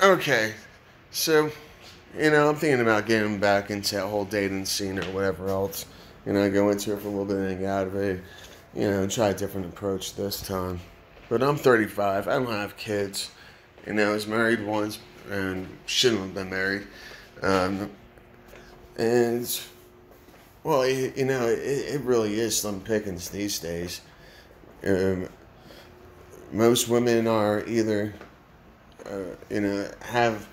Okay, so, I'm thinking about getting back into that whole dating scene or whatever else. Go into it for a little bit and get out of it. Try a different approach this time. But I'm 35. I don't have kids. I was married once and shouldn't have been married. Um, and, well, it really is slim pickings these days. Um, Most women are either, have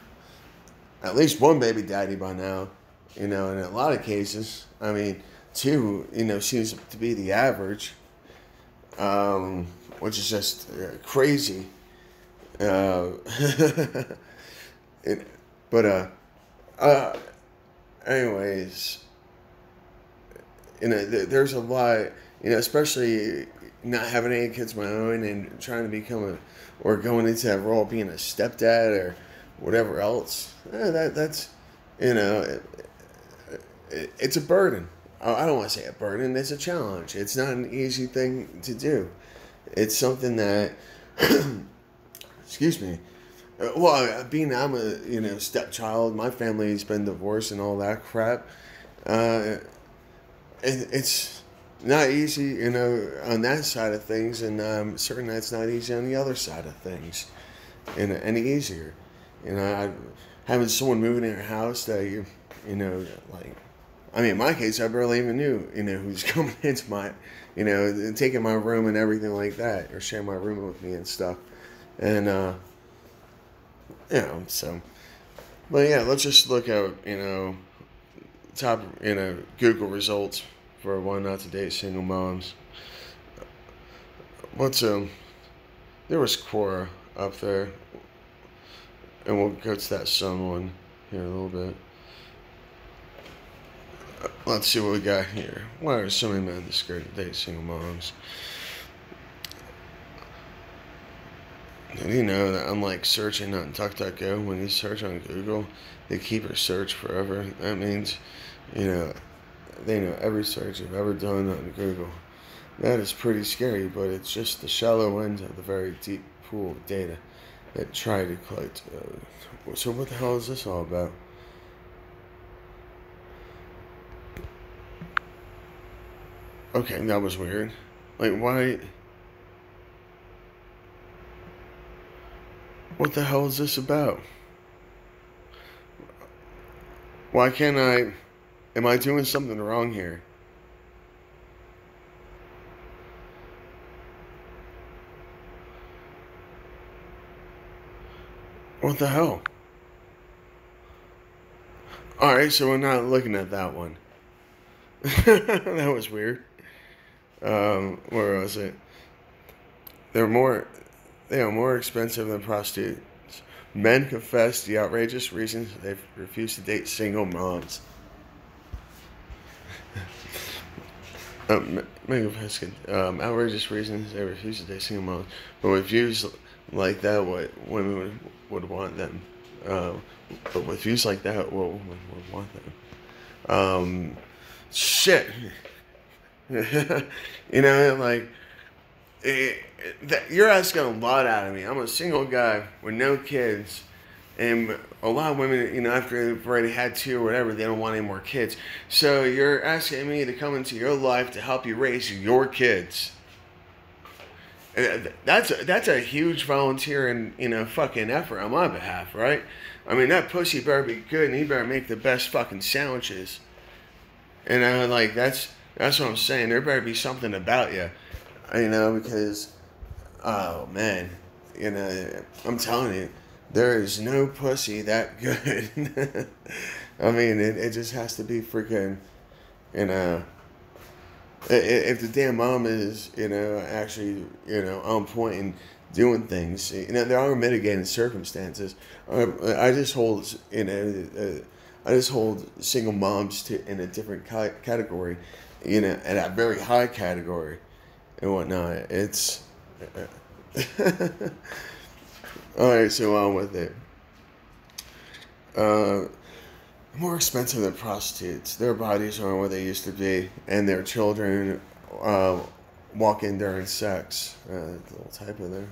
at least one baby daddy by now. In a lot of cases, I mean, two, seems to be the average, which is just crazy. Uh, it, but, uh, anyways, there's a lot, especially not having any kids of my own and trying to become or going into that role of being a stepdad or whatever else. That's, you know, it, it's a burden. I don't want to say a burden. It's a challenge. It's not an easy thing to do. It's something that, excuse me. Well, being I'm a stepchild, my family's been divorced and all that crap. It's not easy, on that side of things, and I'm certain that's not easy on the other side of things, and any easier. Having someone moving in your house that like, I mean, in my case, I barely even knew, who's coming into my, taking my room and everything like that, or sharing my room with me and stuff, and so. But yeah, let's just look at top Google results for why not to date single moms. What's there was Quora up there, and we'll go to that Sun one here in a little bit. Let's see what we got here. Why are so many men scared to date single moms? Did you know that unlike searching on DuckDuckGo, when you search on Google, they keep your search forever? That means, they know every search you've ever done on Google. That is pretty scary, but it's just the shallow end of the very deep pool of data that try to collect. So what the hell is this all about? Okay, that was weird. Like, why? What the hell is this about? Why can't I? Am I doing something wrong here? What the hell? Alright, so we're not looking at that one. That was weird. Where was it? They're more, they are more expensive than prostitutes. Men confess the outrageous reasons they refuse to date single moms. Outrageous reasons they refuse to date single moms. But with views like that, what women would want them. Uh, but with views like that, what women would want them. Shit. Like, you're asking a lot out of me. I'm a single guy with no kids. And a lot of women, after they've already had two or whatever, they don't want any more kids. So you're asking me to come into your life to help you raise your kids. That's a huge volunteer and fucking effort on my behalf, right? I mean, that pussy better be good, and he better make the best fucking sandwiches. And like that's what I'm saying. There better be something about you, because oh man, I'm telling you, there is no pussy that good. I mean, it just has to be freaking, if the damn mom is, actually, on point and doing things, there are mitigating circumstances. I just hold, I just hold single moms in a different category, at a very high category and whatnot. It's all right. So on with it. More expensive than prostitutes. Their bodies aren't what they used to be, and their children walk in during sex. Little typo there.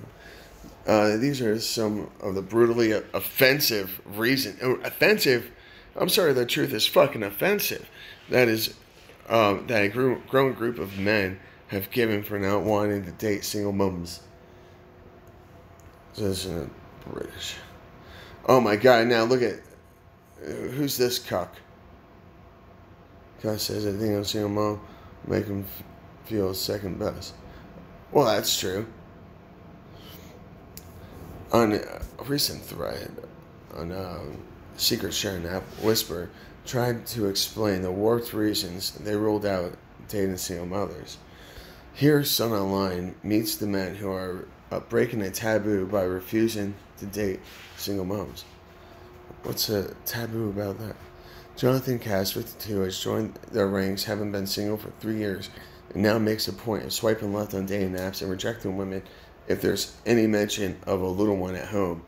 These are some of the brutally offensive offensive. I'm sorry, the truth is fucking offensive. That is, that a growing group of men have given for not wanting to date single moms. This is British. Oh my god! Now look at who's this cuck? Guy says I think a single mom make him feel second best. Well, that's true. On a recent thread on secret sharing app, Whisper tried to explain the warped reasons they ruled out dating single mothers. Here, Sun Online meets the men who are breaking a taboo by refusing to date single moms. What's a taboo about that? Jonathan Cass, 52, has joined their ranks, having been single for 3 years, and now makes a point of swiping left on dating apps and rejecting women if there's any mention of a little one at home.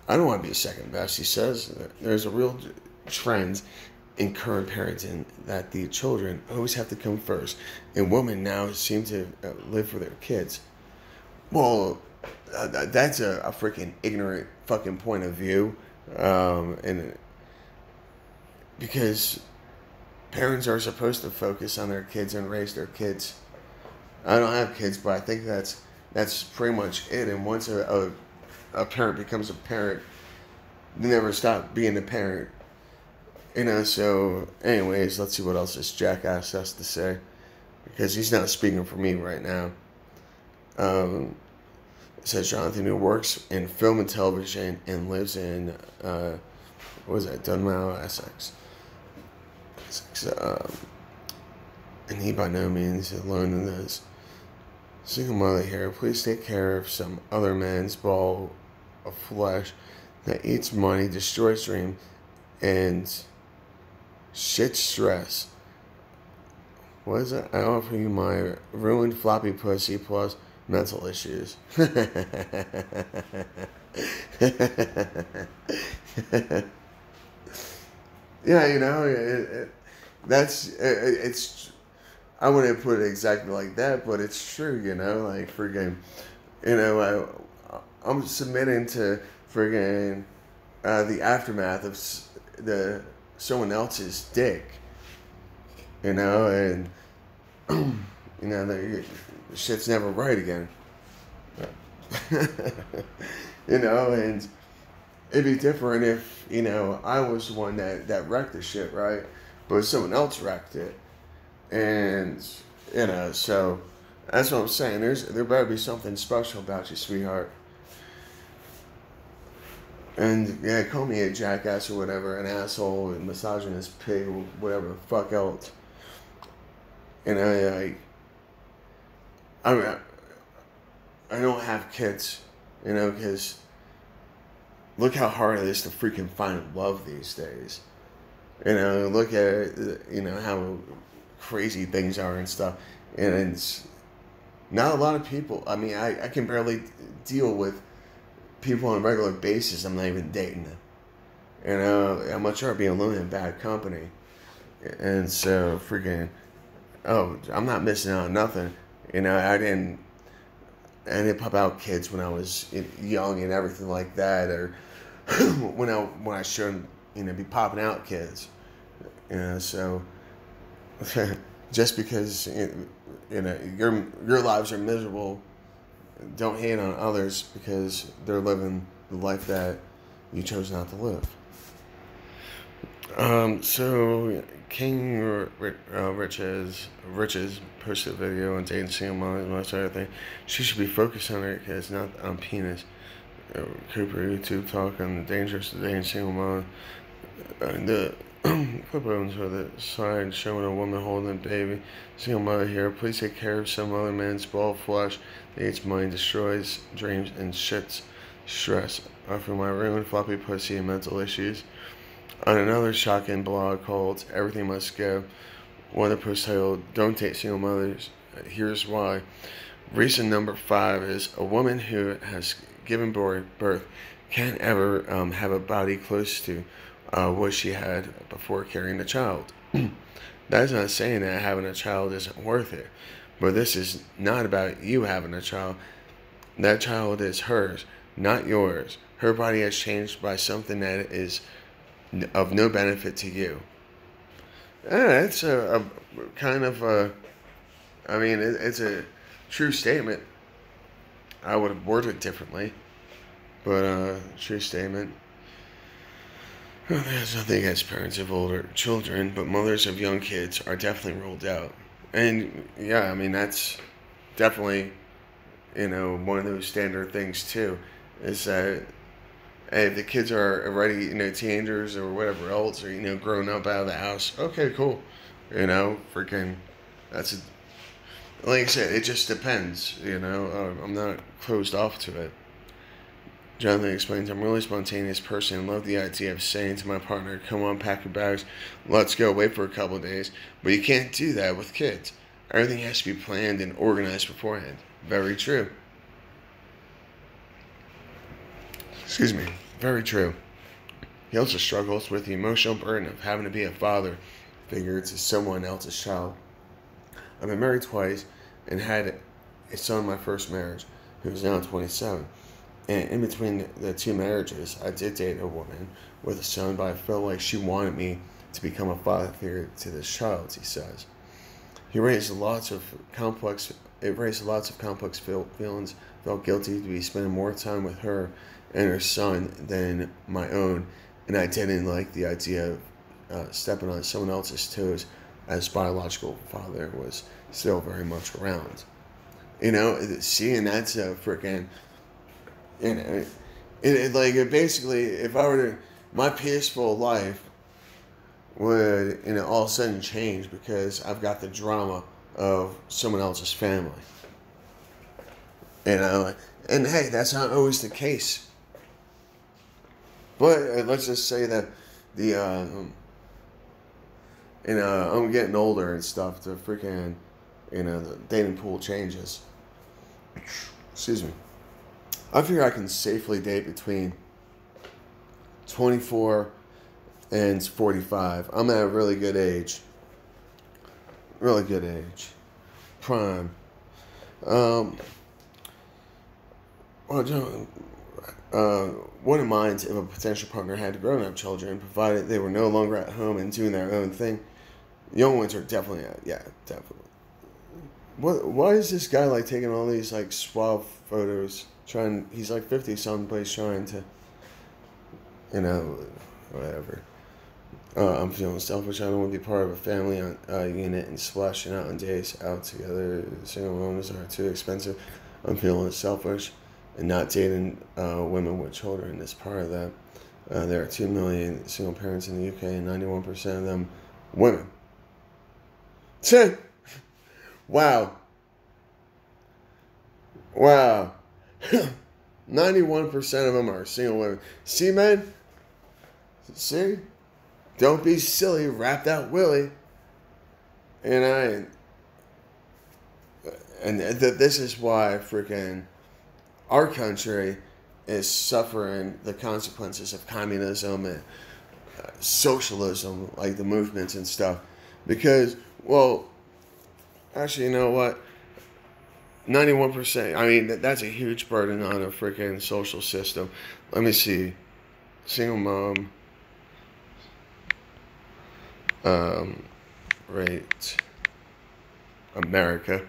I don't want to be a second best, he says. There's a real trend in current parenting that the children always have to come first, and women now seem to live for their kids. Well, that's a freaking ignorant fucking point of view, and because parents are supposed to focus on their kids and raise their kids. I don't have kids, but I think that's pretty much it. And once a parent becomes a parent, they never stop being a parent. So anyways, let's see what else this jackass has to say, because he's not speaking for me right now. It says Jonathan, who works in film and television and lives in Dunmow, Essex. And he by no means is alone in this. Single mother here, please take care of some other man's ball of flesh that eats money, destroys dreams, and shit stress. What is it? I offer you my ruined floppy pussy plus mental issues. Yeah, it's. I wouldn't put it exactly like that, but it's true, like friggin', I'm submitting to friggin' the aftermath of someone else's dick, and the shit's never right again, and it'd be different if, I was the one that wrecked the shit, right? But someone else wrecked it. And, so that's what I'm saying. There better be something special about you, sweetheart. And, yeah, call me a jackass or whatever, an asshole, a misogynist pig, whatever the fuck else. And I don't have kids, because look how hard it is to freaking find love these days. Look at, how crazy things are and stuff. And it's not a lot of people. I mean, I can barely deal with people on a regular basis. I'm not even dating them. I'm much rather be alone in bad company. And so, freaking, I'm not missing out on nothing. I didn't pop out kids when I was young and everything like that, or when I shouldn't, be popping out kids. So just because your lives are miserable, don't hate on others because they're living the life that you chose not to live. So King Riches posted a video on dating single moms and most other thing. She should be focused on her kids, not on penis. Cooper YouTube talk on the dangers of dating single mom. The clip opens with a sign showing a woman holding a baby. Single mother here. Please take care of some other man's ball of flesh that eats money, destroys dreams, and shits stress. Offer my ruined floppy pussy and mental issues. On another shocking blog called Everything Must Go, one of the posts titled Don't Date Single Mothers. Here's why. Reason number 5 is a woman who has given birth can't ever have a body close to what she had before carrying a child. That's not saying that having a child isn't worth it, but this is not about you having a child. That child is hers. not yours. Her body has changed by something that is of no benefit to you. It's a kind of a, I mean, it's a true statement. I would have worded it differently, but true statement. There's nothing against parents of older children, but mothers of young kids are definitely ruled out. And yeah, I mean, that's definitely, one of those standard things too, is that hey, if the kids are already, teenagers or whatever else, or, grown up out of the house, okay, cool. Freaking, that's, like I said, it just depends, I'm not closed off to it. Jonathan explains, I'm a really spontaneous person and love the idea of saying to my partner, come on, pack your bags, let's go away for a couple of days. But you can't do that with kids. Everything has to be planned and organized beforehand. Very true. Excuse me. Very true. He also struggles with the emotional burden of having to be a father figure to someone else's child. I've been married twice and had a son in my first marriage, who is now 27. And in between the two marriages, I did date a woman with a son, but I felt like she wanted me to become a father figure to this child, he says. It raised lots of complex feelings, felt guilty to be spending more time with her and her son than my own, and I didn't like the idea of stepping on someone else's toes as biological father was still very much around. Seeing that's a freaking, basically, if I were to, my peaceful life would, all of a sudden change because I've got the drama of someone else's family. And hey, that's not always the case. But let's just say that I'm getting older and stuff. The freaking, the dating pool changes. Excuse me. I figure I can safely date between 24 and 45. I'm at a really good age. Really good age. Prime. Wouldn't mind if a potential partner had grown-up children, provided they were no longer at home and doing their own thing. Young ones are definitely, definitely. Why is this guy taking all these suave photos? He's 50 something, but he's trying to, whatever. I'm feeling selfish. I don't want to be part of a family unit and splashing out on days out together. Single mothers are too expensive. I'm feeling selfish and not dating women with children is part of that. There are 2 million single parents in the UK and 91% of them women. Wow. 91% of them are single women. See, man? See? Don't be silly, wrapped out Willie. And this is why freaking our country is suffering the consequences of communism and socialism, like the movements and stuff. Because, well, actually, you know what? 91%, I mean, that's a huge burden on a freaking social system. Let me see. Single mom rate, America.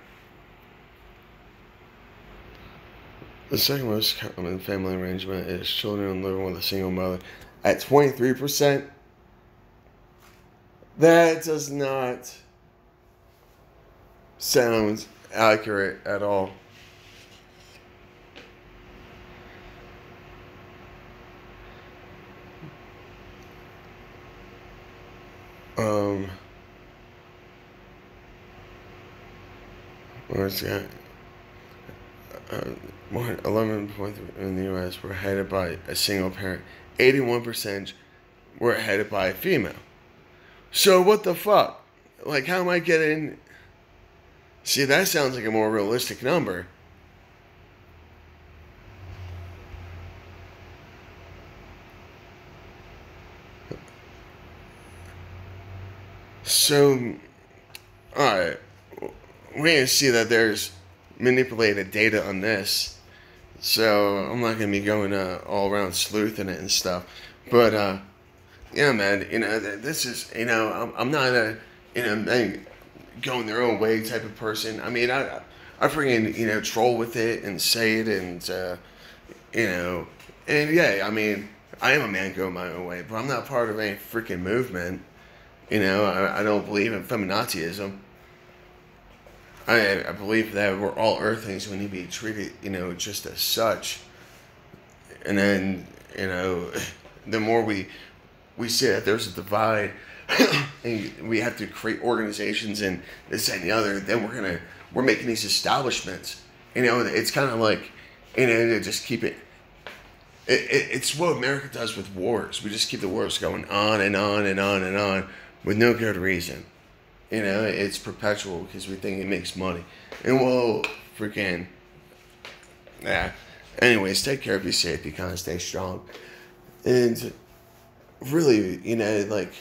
The second most common family arrangement is children living with a single mother at 23%. That does not sound accurate at all. Where's that? 11.3 in the U.S. were headed by a single parent. 81% were headed by a female. So what the fuck? How am I getting? See, that sounds like a more realistic number. So, alright, we can see that there's manipulated data on this. So I'm not gonna be going all around sleuthing it and stuff. But yeah, man, this is, I'm not a, man going their own way type of person. I mean, I freaking, troll with it and say it and, you know, and yeah, I mean, I am a man going my own way, but I'm not part of any freaking movement. I don't believe in feminazism. I believe that we're all earthlings. We need to be treated, just as such. And then, the more we see that there's a divide, and we have to create organizations and this and the other, then we're making these establishments. It's kind of like, to just keep it. It's what America does with wars. We just keep the wars going on and on and on and on with no good reason. It's perpetual because we think it makes money. And we'll freaking, yeah. Anyways, take care, be safe, be kind, stay strong. And really, like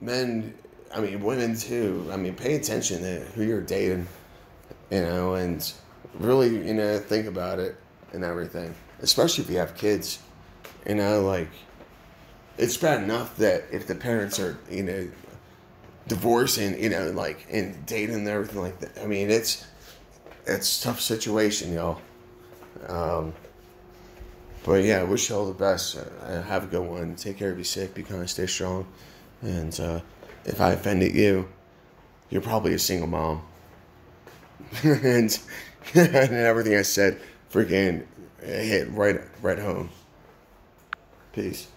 men, I mean, women too. I mean, pay attention to who you're dating, and really, think about it and everything. Especially if you have kids, like it's bad enough that if the parents are, divorcing, like and dating and everything like that. I mean, it's a tough situation, y'all. Um, but yeah, I wish you all the best. Have a good one. Take care. Be safe. Be kind. Stay strong. And if I offended you, you're probably a single mom. and and everything I said freaking hit right home. Peace.